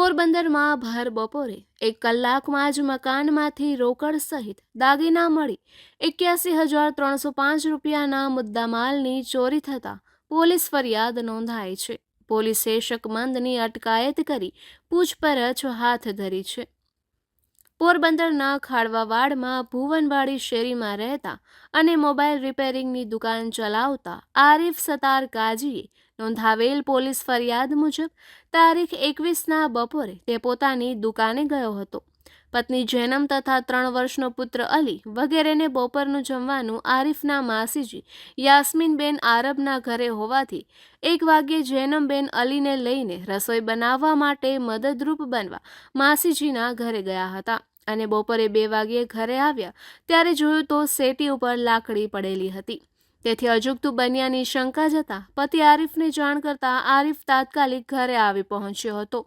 પોરબંદરમાં ભર બપોરે 1 કલાકમાં જ મકાનમાંથી રોકડ સહિત દાગીના મળી 81,305 રૂપિયાના મુદ્દામાલની ચોરી થતાં પોલીસ ફરિયાદ નોંધાઈ છે। પોલીસે શકમંદની અટકાયત કરી પૂછપરછ હાથ ધરી છે। પોરબંદરના ખાડવાવાડમાં ભુવનવાડી શેરીમાં રહેતા અને મોબાઈલ રિપેરિંગની દુકાન ચલાવતા આરિફ સતાર કાજીએ નોંધાવેલ પોલીસ ફરિયાદ મુજબ તારીખ 21ના બપોરે તે પોતાની દુકાને ગયો હતો। પત્ની જૈનમ તથા 3 વર્ષનો પુત્ર અલી વગેરેને બપોરનું જમવાનું આરિફના માસીજી યાસ્મીનબેન આરબના ઘરે હોવાથી 1 વાગ્યે જૈનમબેન અલીને લઈને રસોઈ બનાવવા માટે મદદરૂપ બનવા માસીજીના ઘરે ગયા હતા અને બપોરે 2 વાગ્યે ઘરે આવ્યા ત્યારે જોયું તો સેટી ઉપર લાકડી પડેલી હતી। તેથી અજુગતું બન્યાની શંકા જતા પતિ આરિફને જાણ કરતા આરિફ તાત્કાલિક ઘરે આવી પહોંચ્યો હતો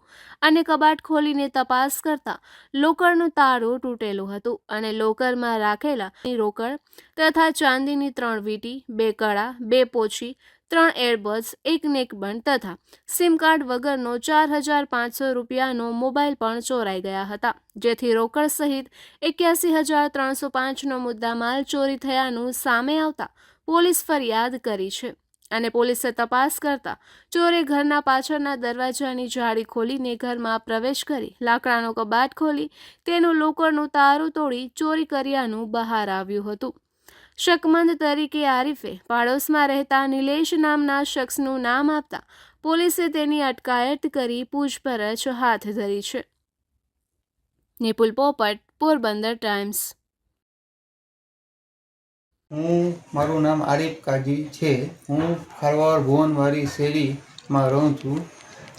અને કબાટ ખોલીને તપાસ કરતા લોકરનું તાળું તૂટેલું હતું અને લોકરમાં રાખેલા રોકડ તથા ચાંદીની 3 વીંટી, 2 કડા, 2 પોછી, 3 એરબડ્સ, 1 નેકબંધ તથા સિમ કાર્ડ વગરનો 4,500 રૂપિયાનો મોબાઈલ પણ ચોરાઈ ગયા હતા, જેથી રોકડ સહિત 81,305નો મુદ્દામાલ ચોરી થયાનું સામે આવતા પોલીસ ફરિયાદ કરી છે અને પોલીસે તપાસ કરતા ચોરે ઘરના પાછળના દરવાજાની જાળી ખોલીને ઘરમાં પ્રવેશ કરી લાકડાનો કબાટ ખોલી તેનું લોકરનું તારું તોડી ચોરી કર્યાનું બહાર આવ્યું હતું। શકમંદ તરીકે આરિફે પાડોશમાં રહેતા નિલેશ નામના શખ્સનું નામ આપતા પોલીસે તેની અટકાયત કરી પૂછપરછ હાથ ધરી છે। નિપુલ પોપટ, પોરબંદર ટાઈમ્સ। મારું નામ આરિફ કાજી છે। હું ખારવાડ ભુવનવાડી શેરીમાં રહું છું।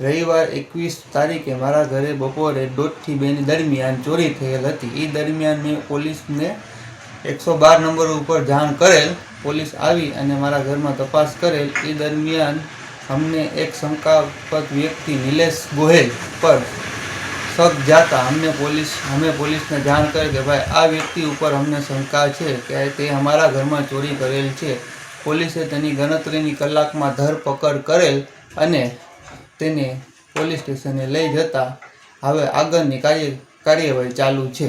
રવિવાર 21 તારીખે મારા ઘરે બપોરે 1:30 થી 2 દરમિયાન ચોરી થયેલ હતી। એ દરમિયાન મેં પોલીસને 112 નંબર ઉપર જાણ કરેલ। પોલીસ આવી અને મારા ઘરમાં તપાસ કરેલ। એ દરમિયાન અમને એક શંકાસ્પદ વ્યક્તિ નિલેશ ગોહેલ પર શક જાતા અમે પોલીસને જાણ કરી કે ભાઈ આ વ્યક્તિ ઉપર અમને શંકા છે કે તે અમારા ઘરમાં ચોરી કરેલ છે। પોલીસે તેની ગણતરીની કલાકમાં ધરપકડ કરેલ અને તેને પોલીસ સ્ટેશને લઈ જતા હવે આગળની કાર્યવાહી ચાલુ છે।